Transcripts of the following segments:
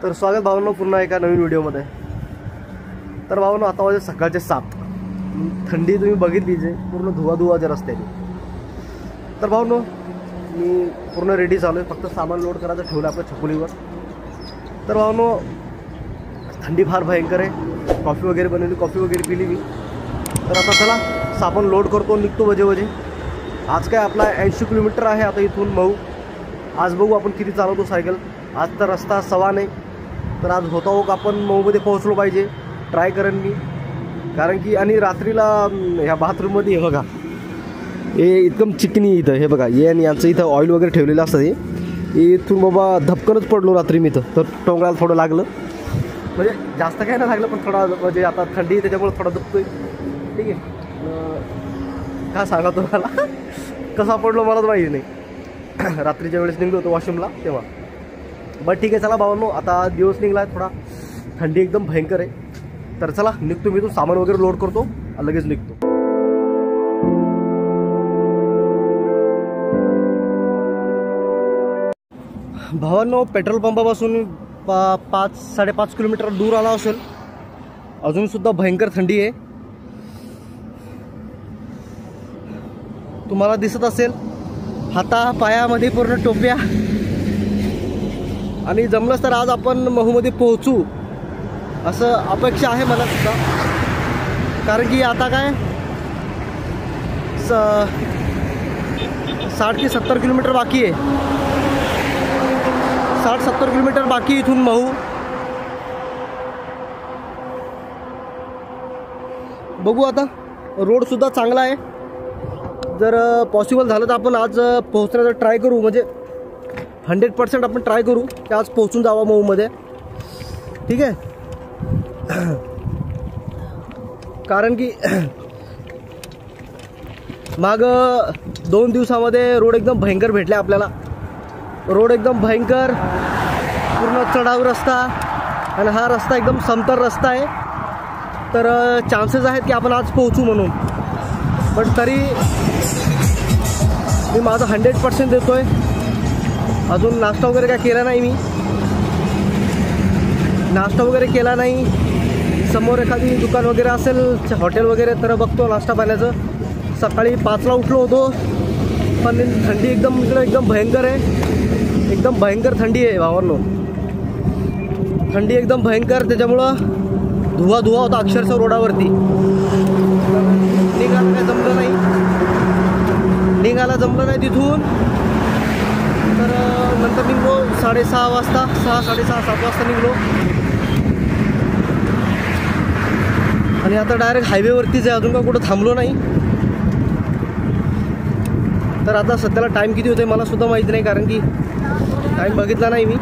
तर स्वागत भावांनो पुन्हा एका नवीन व्हिडिओमध्ये। तर भावांनो आता वाजले सकाळचे 7। थंडी तुम्ही बघितली जे पूर्ण धुवाधुवाच्या रस्त्याने। तर भावांनो मी पूर्ण रेडी झालो आहे, फक्त सामान लोड करायचं ठेवलं आपल्या छकुलीवर। तर भावांनो थंडी फार भयंकर आहे, कॉफी वगैरे बनवली, कॉफी वगैरे पिली मी। तर आता चला सामान लोड करतो, निघतो वजे। आज काय आपला 80 किलोमीटर आहे आता इथून मऊ। आज बघू आपण किती चालवतो सायकल। आज तर रस्ता सवा नाही, तर आज होता हो आपण मऊमध्ये पोहोचलो पाहिजे, ट्राय करेन मी। कारण की आणि रात्रीला ह्या बाथरूममध्ये हे बघा, हे एकदम चिकनी इथं, हे बघा हे आणि यांचं इथं ऑइल वगैरे ठेवलेलं असतं। हे इथून बाबा धपकनच पडलो रात्री मी इथं, तर टोंगळाला थोडं लागलं, म्हणजे जास्त काय नाही लागलं पण थोडा, म्हणजे आता थंडी त्याच्यामुळे थोडा दुखतोय। ठीक आहे, काय सांगा तुम्हाला कसा पडलो मला तर माहिती नाही। रात्रीच्या वेळेस निघलो होतो वॉशरूमला तेव्हा। बट ठीक आहे, चला भावांनो आता दिवस निघला आहे, थोडा थंडी एकदम भयंकर आहे। तर चला निघतो मी, तो सामान वगैरे लोड करतो, लगेच निघतो। भावांनो पेट्रोल पंपापासून 5-5.5 किलोमीटर दूर आला असेल, अजूनसुद्धा भयंकर थंडी आहे। तुम्हाला दिसत असेल हाता पायामध्ये पूर्ण टोप्या। आणि जमलंच तर आज आपण महूमध्ये पोहोचू असं अपेक्षा आहे मला सुद्धा। कारण की आता काय 60 ते 70 किलोमीटर बाकी आहे, 60-70 किलोमीटर बाकी इथून महू। बघू आता, रोडसुद्धा चांगला आहे, जर पॉसिबल झालं तर आपण आज पोहोचण्याचा ट्राय करू, म्हणजे 100% आपण ट्राय करू की आज पोहोचून जावं मऊमध्ये। ठीक आहे, कारण की माग 2 दिवसामध्ये रोड एकदम भयंकर भेटले आपल्याला। रोड एकदम भयंकर, पूर्ण चढाव रस्ता, आणि हा रस्ता एकदम समतल रस्ता आहे। तर चान्सेस आहेत की आपण आज पोहोचू म्हणून, पण तरी मी माझा 100% देतोय। अजून नाश्ता वगैरे काय केला नाही मी, नाश्ता वगैरे केला नाही। समोर एखादी दुकान वगैरे असेल, हॉटेल वगैरे, तर बघतो नाश्ता पाण्याचं। सकाळी 5ला उठलो होतो, पण थंडी एकदम इकडे एकदम भयंकर आहे, एकदम भयंकर थंडी आहे भावांनो। थंडी एकदम भयंकर, त्याच्यामुळं धुवा होता अक्षरशः रोडावरती। निघायला काय जमलं नाही, निघायला जमलं नाही तिथून। तर नंतर निघलो 6:30 वाजता, 6-6:30-7 वाजता निघलो, आणि आता डायरेक्ट हायवेवरतीच आहे, अजून का कुठं थांबलो नाही। तर आता सध्याला टाईम किती होते मला सुद्धा माहीत नाही, कारण की टाईम बघितला नाही मी।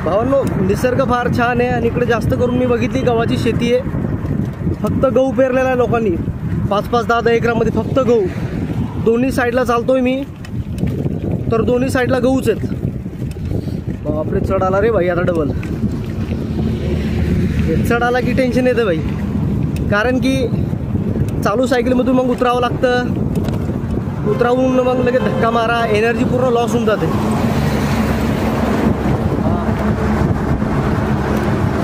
भावांनो निसर्ग फार छान आहे, आणि इकडे जास्त करून मी बघितली गव्हाची शेती आहे। फक्त गहू पेरलेला आहे लोकांनी, 5-5, 10-10 एकरामध्ये फक्त गहू। दोन्ही साईडला चालतोय मी, तर दोन्ही साईडला गहूच आहेत। बापरे, चढ आला रे भाई आता डबल। चढ आला की टेन्शन येतं भाई, कारण की चालू सायकलमधून मग उतरावं लागतं, उतरावून मग लगेच धक्का मारा, एनर्जी पूर्ण लॉस होऊन जाते।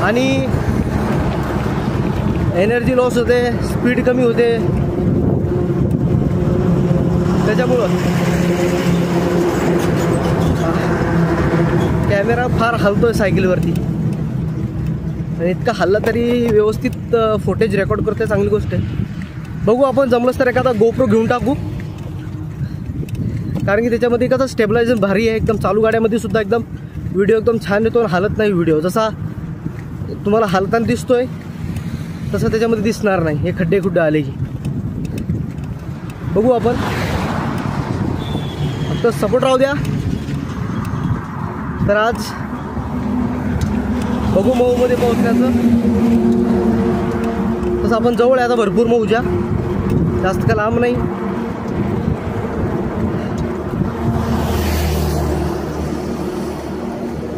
आणि एनर्जी लॉस होते, स्पीड कमी होते, त्याच्यामुळं कॅमेरा फार हलतोय सायकलवरती, आणि इतका हल्ला तरी व्यवस्थित फुटेज रेकॉर्ड करते, चांगली गोष्ट आहे। बघू आपण जमलंच तर एखादा गोप्रो घेऊन टाकू, कारण की त्याच्यामध्ये कसं स्टेबलायझर भारी आहे एकदम। चालू गाड्यामध्ये सुद्धा एकदम व्हिडिओ एकदम छान येतो, आणि हालत नाही व्हिडिओ। जसा तुम्हाला हालताना दिसतोय तसं त्याच्यामध्ये दिसणार नाही, हे खड्डे आले की। बघू आपण, फक्त सपोर्ट राहू द्या। तर आज बघू मऊमध्ये पोहोचण्याचं, तसं आपण जवळ आहे आता भरपूर मऊच्या, जास्त का लांब नाही।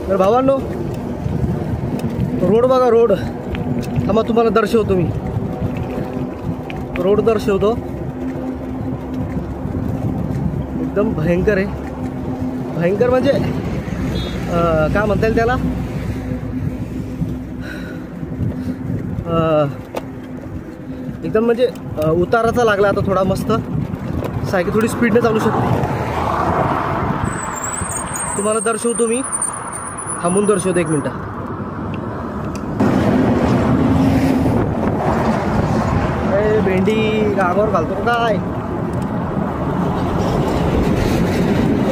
तर भावांनो रोड बघा, रोड थांबा तुम्हाला दर्शवतो मी, रोड दर्शवतो। एकदम भयंकर आहे. भयंकर म्हणजे काय म्हणता येईल त्याला, एकदम म्हणजे उताराचा लागला आता थोडा मस्त. सायकल थोडी स्पीडने चालू शकते. तुम्हाला दर्शवतो मी, थांबून दर्शवतो 1 मिनटं. भेंडी अंगावर घालतो काय,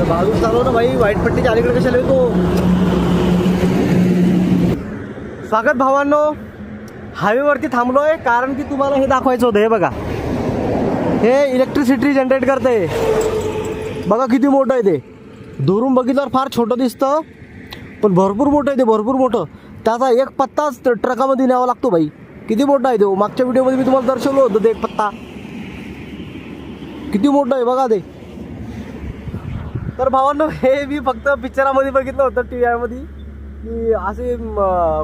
बाजूला चालव ना भाई, वाईट पट्टीच्या अलीकडे कशाला येतो. स्वागत भावांनो, हायवेवरती थांबलोय कारण की तुम्हाला हे दाखवायचं होतं. हे बघा, हे इलेक्ट्रिसिटी जनरेट करते. बघा किती मोठं आहे ते. दुरून बघितल्यावर फार छोटं दिसतं, पण भरपूर मोठं आहे ते, भरपूर मोठं. त्याचा एक पत्ताच ट्रकामध्ये न्यावा लागतो भाई. किती मोठा आहे तो. मागच्या व्हिडिओमध्ये मी तुम्हाला दर्शवलं होतं ते एक पत्ता. किती मोठं आहे बघा ते. तर भावांनो, हे मी फक्त पिक्चरामध्ये बघितलं होतं, TVमध्ये की असे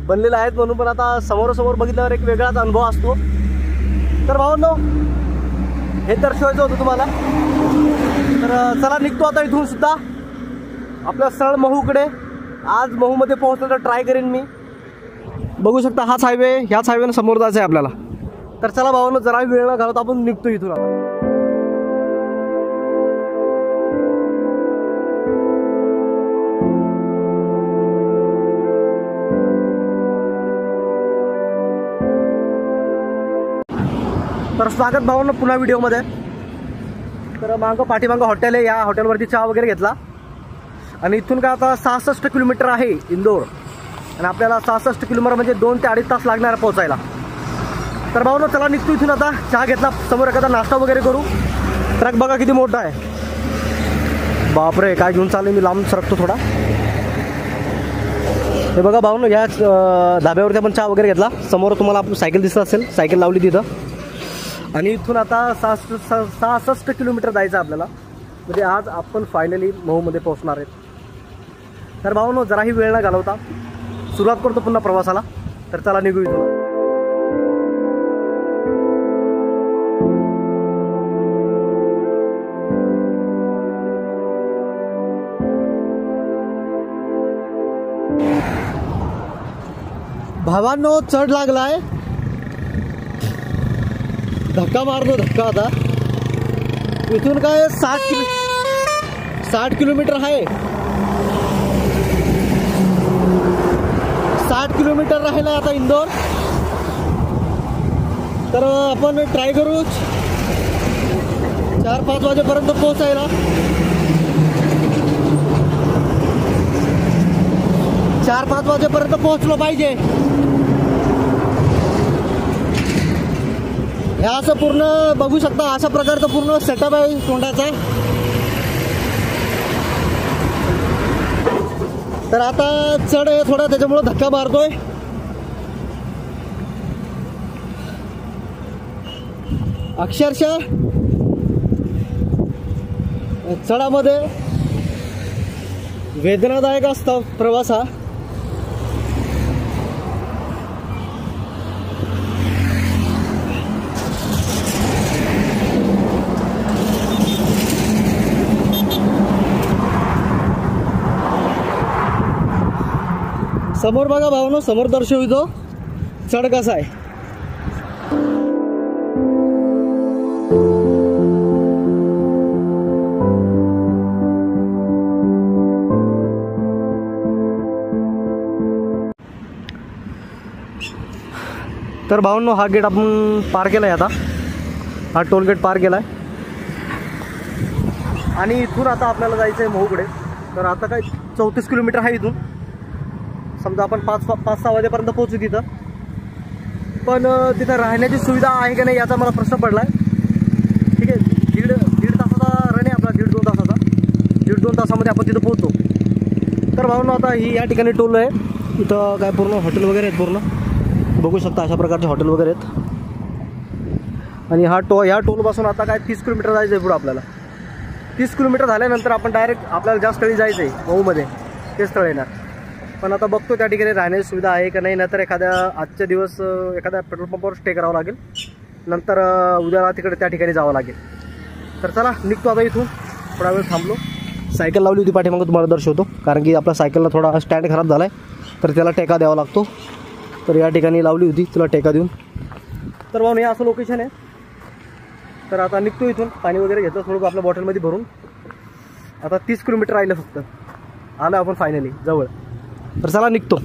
बनलेले आहेत म्हणून. पण आता समोरासमोर बघितल्यावर एक वेगळाच अनुभव असतो. तर भावांनो, हे दर्शवायचं होतं तुम्हाला. तर चला निघतो आता इथून सुद्धा आपल्या सरळ महूकडे. आज महूमध्ये पोहोचण्याचा ट्राय करेन मी. बघू शकता हाच हायवे, ह्याच हायवेनं समोर जायचं आहे आपल्याला. तर चला भावांनो, जरा वेळ न घालवता आपण निघतो इथून आता. तर स्वागत भावांनो पुन्हा व्हिडिओमध्ये. तर पाठीमागं हॉटेल आहे. या हॉटेलवरती चहा वगैरे घेतला आणि इथून काय आता 66 किलोमीटर आहे इंदोर. आणि आपल्याला 66 किलोमीटर म्हणजे 2 ते 2.5 तास लागणार पोहोचायला. तर भावांनो चला निघतो इथून आता. चहा घेतला, समोर एखादा नाश्ता वगैरे करू. ट्रक बघा किती मोठा आहे. बापरे, काय घेऊन चालू मी, लांब सरकतो थोडा. हे बघा भावांनो, याच धाब्यावरती आपण चहा वगैरे घेतला. समोर तुम्हाला आपली सायकल दिसत असेल, सायकल लावली तिथं. आणि इथून आता 66 किलोमीटर जायचं आपल्याला. म्हणजे आज आपण फायनली महूमध्ये पोहोचणार आहेत. तर भावांनो, जराही वेळ न घालवता सुरुवात करतो पुन्हा प्रवासाला. तर चला निघू इथून. भावांनो, चढ लागलाय. धक्का मारतो धक्का. आता इथून काय 60 किलोमीटर आहे. 60 किलोमीटर राहिलं आता इंदोर. तर आपण ट्राय करू 4-5 वाजेपर्यंत पोहोचायला. 4-5 वाजेपर्यंत पोहोचलो पाहिजे. हे असं पूर्ण बघू शकता, अशा प्रकारचं पूर्ण सेटअप आहे तोंडाचा. तर आता चढ आहे थोडा, त्याच्यामुळे धक्का मारतोय. अक्षरशः चढामध्ये वेदनादायक असतो प्रवास हा. समोर बघा भावांनो, समोर दर्शवितो चढ कसा आहे. तर भावांनो, हा गेट आपण पार केलाय. आता हा टोल गेट पार केलाय आणि इथून आता आपल्याला जायचं आहे महूकडे. तर आता काय 34 किलोमीटर आहे इथून. समजा आपण 5-6 वाजेपर्यंत पोहोचू तिथं. पण तिथं राहण्याची सुविधा आहे का नाही याचा मला प्रश्न पडला आहे. ठीक आहे, दीड तासाचा रन आहे आपला, 1.5-2 तासाचा. 1.5-2 तासामध्ये आपण तिथं पोहोचतो. तर भावांनो, आता ही या ठिकाणी टोल आहे. इथं काय पूर्ण हॉटेल वगैरे आहेत. पूर्ण बघू शकता अशा प्रकारचे हॉटेल वगैरे आहेत. आणि ह्या टोलपासून आता काय 30 किलोमीटर जायचं आहे पुढं आपल्याला. 30 किलोमीटर झाल्यानंतर आपण डायरेक्ट आपल्याला ज्या स्थळी जायचं आहे महूमध्ये ते स्थळ येणार. पण आता बघतो त्या ठिकाणी राहण्याची सुविधा आहे का नाही. नंतर आजच्या दिवस एखाद्या पेट्रोल पंपावर स्टे करावं लागेल. नंतर उद्याला तिकडे त्या ठिकाणी जावं लागेल. तर चला निघतो आता इथून. थोडा वेळ थांबलो, सायकल लावली होती पाठीमागं, तुम्हाला दर्शवतो. कारण की आपल्या सायकलला थोडा स्टँड खराब झाला आहे, तर त्याला टेका द्यावा लागतो. तर या ठिकाणी लावली होती तुला टेका देऊन. तर भाऊ हे असं लोकेशन आहे. तर आता निघतो इथून, पाणी वगैरे घेतो थोडं आपल्या बॉटलमध्ये भरून. आता 30 किलोमीटर राहिलं फक्त, आलं आपण फायनली जवळ. तर चला निघतो.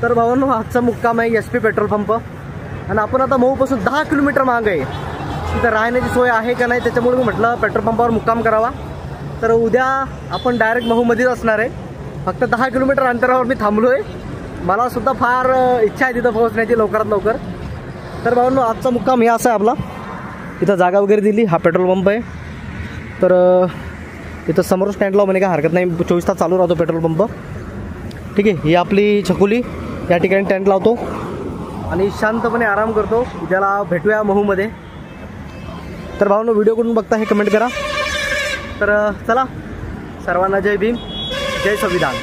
तर भावांनो आजचा मुक्काम आहे SP पेट्रोल पंप. आणि आपण आता मऊपासून 10 किलोमीटर मागे आहे. तिथं राहण्याची सोय आहे का नाही त्याच्यामुळे मी म्हटलं पेट्रोल पंपावर मुक्काम करावा. तर उद्या आपण डायरेक्ट महूमध्येच असणार आहे. फक्त 10 किलोमीटर अंतरावर मी थांबलो आहे. मला सुद्धा फार इच्छा आहे तिथं पोहोचण्याची लवकरात लवकर. तर भावांनो आजचा मुक्काम हे असा आहे आपला. इथं जागा वगैरे दिली, हा पेट्रोल पंप आहे. तर इथं समोर स्टँड लाव म्हणे काय हरकत नाही, 24 तास चालू राहतो पेट्रोल पंप. ठीक आहे, ही आपली छकुली या ठिकाणी टेंट लावतो आणि शांतपणे आराम करतो. उद्याला भेटूया महूमध्ये. तर भावांनो व्हिडिओ कुठून बघता हे कमेंट करा. तर चला, सर्वांना जय भीम, जय संविधान.